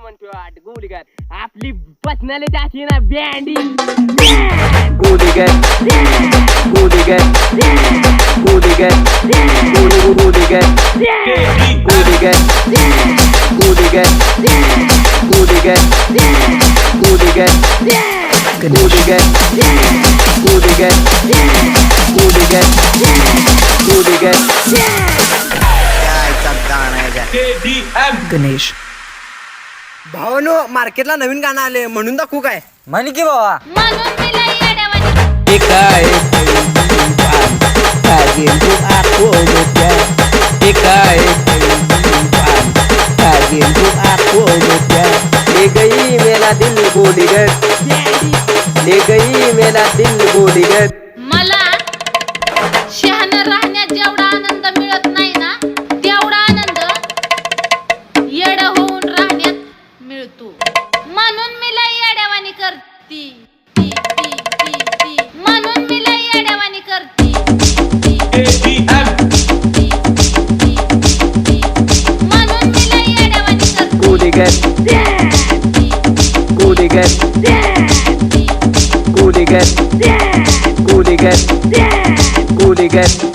म्हणतो गोलीगर आपली पत्नाले टाकी ना बँडी गोलीगर गोलीगर गोलीगर गोलीगर गोलीगर गोलीगर गोलीगर गोलीगर गोलीगर गोलीगर गोलीगर गोलीगर गणेश भावानो मार्केटला नवीन गाणं आले म्हणून दाखवू काय? म्हण की बाबा ले गई मेरा दिल गोलीगर ले गई मेरा दिल गोलीगर मला शहाणा राहण्यात जेवढा आनंद मिळत नाही ना तेवढा आनंद येड होऊन राहण्यात मिळतो म्हणून मी लई येड्यावानी करती ती ती ती ती म्हणून मी लई येड्यावानी करती ती ती ती ती ती म्हणून मी लई येड्यावानी करती गोलीगर गोलीगर गोलीगर गोलीगर गोलीगर